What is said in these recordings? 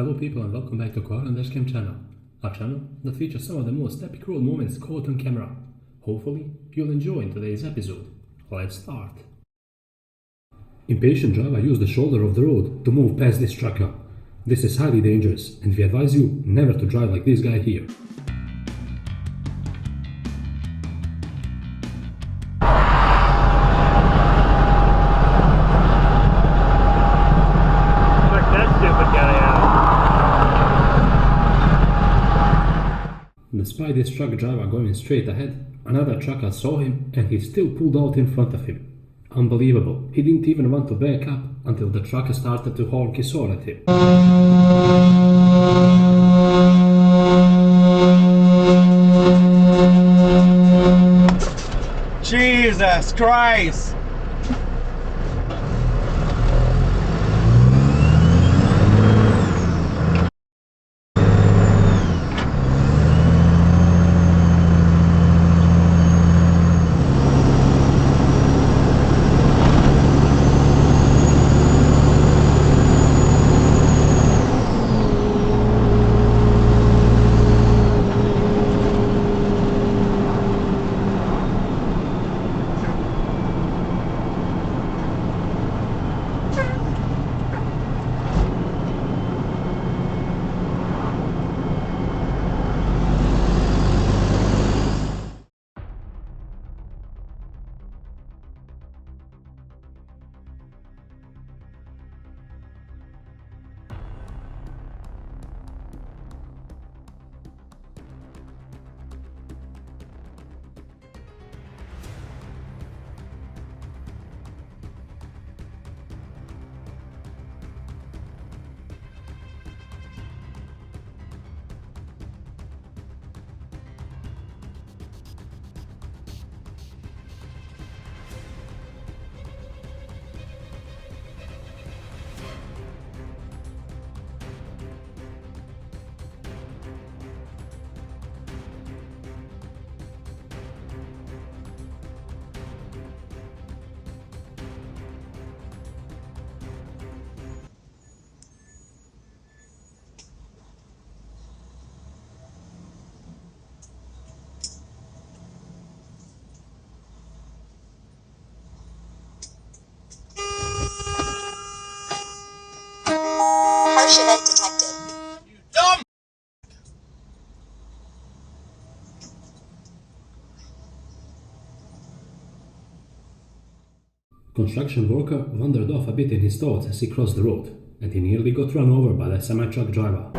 Hello people and welcome back to our DashCam channel, a channel that features some of the most epic road moments caught on camera. Hopefully, you'll enjoy in today's episode. Let's start. Impatient driver used the shoulder of the road to move past this trucker. This is highly dangerous and we advise you never to drive like this guy here. Despite this truck driver going straight ahead, another trucker saw him and he still pulled out in front of him. Unbelievable, he didn't even want to back up until the trucker started to honk his horn at him. Jesus Christ! Harsh event detected. You dumb! Construction worker wandered off a bit in his thoughts as he crossed the road, and he nearly got run over by the semi-truck driver.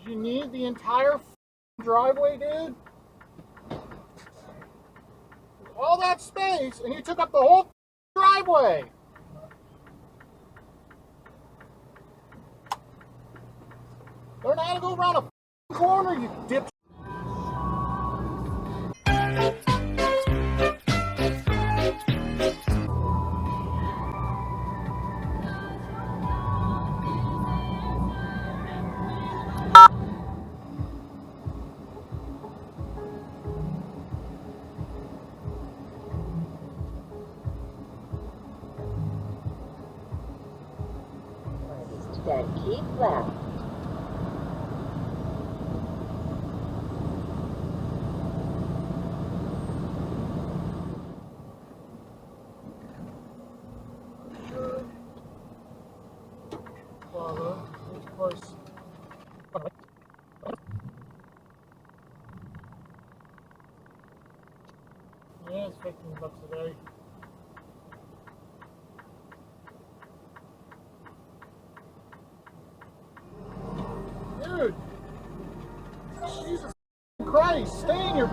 You need the entire driveway, dude? All that space, and you took up the whole driveway. Learn how to go around a corner, you dip. Then keep left. Of course. Yeah, it's $15 a day. Dude! Jesus Christ, stay in your...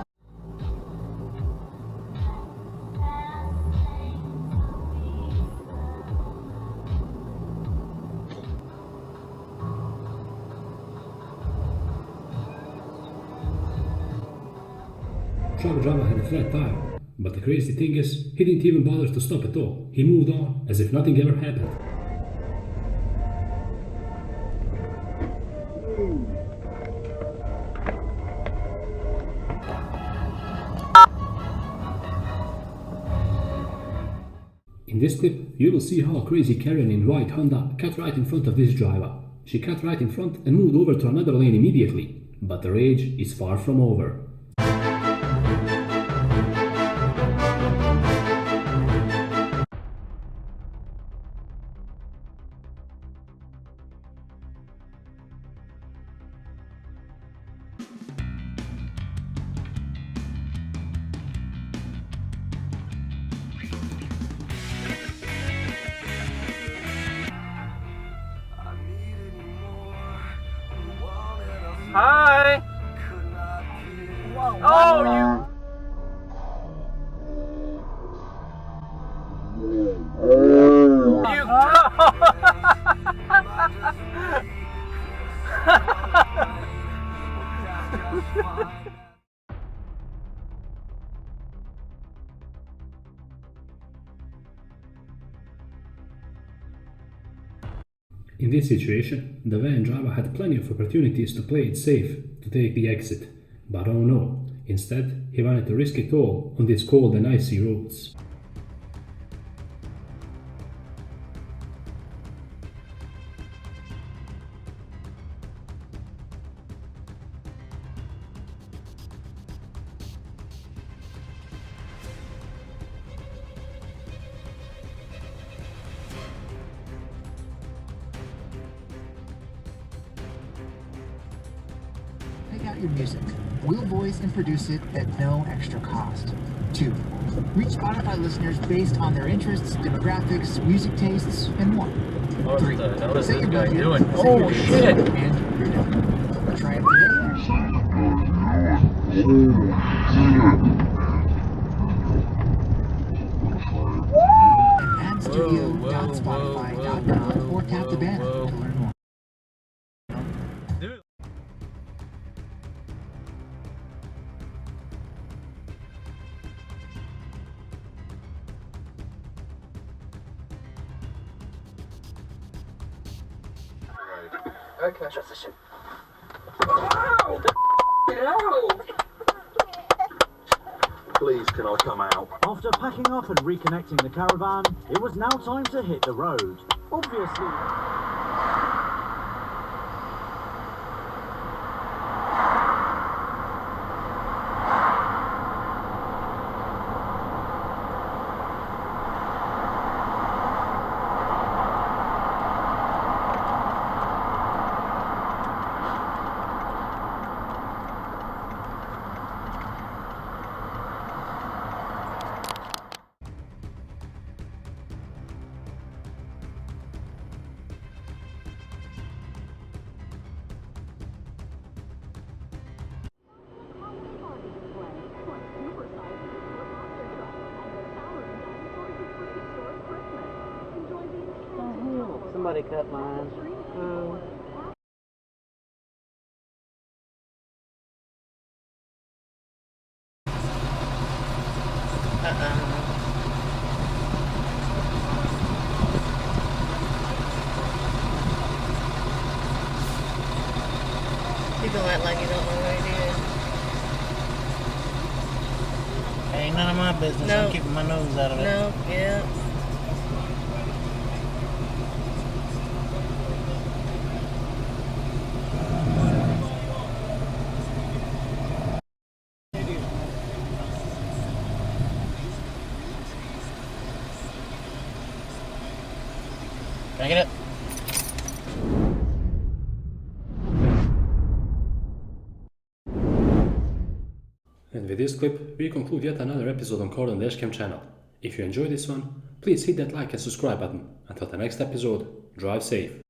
truck driver had a flat tire, but the crazy thing is, he didn't even bother to stop at all. He moved on as if nothing ever happened. In this clip, you will see how a crazy Karen in white Honda cut right in front of this driver. She cut right in front and moved over to another lane immediately, but the rage is far from over. Hi! Oh, you... In this situation, the van driver had plenty of opportunities to play it safe, to take the exit. But oh no, instead he wanted to risk it all on these cold and icy roads. Pick out your music. We'll voice and produce it at no extra cost. 2. Reach Spotify listeners based on their interests, demographics, music tastes, and more. 3. What the hell is Set this your guy budget, doing? set Oh, your dates, shit! And you're done. Try it today. At adstudio.spotify.com or tap the banner to learn more. Dude. Okay. Transition. Please, can I come out? After packing up and reconnecting the caravan, it was now time to hit the road. Obviously. Somebody cut mine. You can act like you don't know what it is. Ain't none of my business. No. I'm keeping my nose out of it. No, yeah. Can I get it? And with this clip, we conclude yet another episode on Cord on DashCam channel. If you enjoyed this one, please hit that like and subscribe button. Until the next episode, drive safe.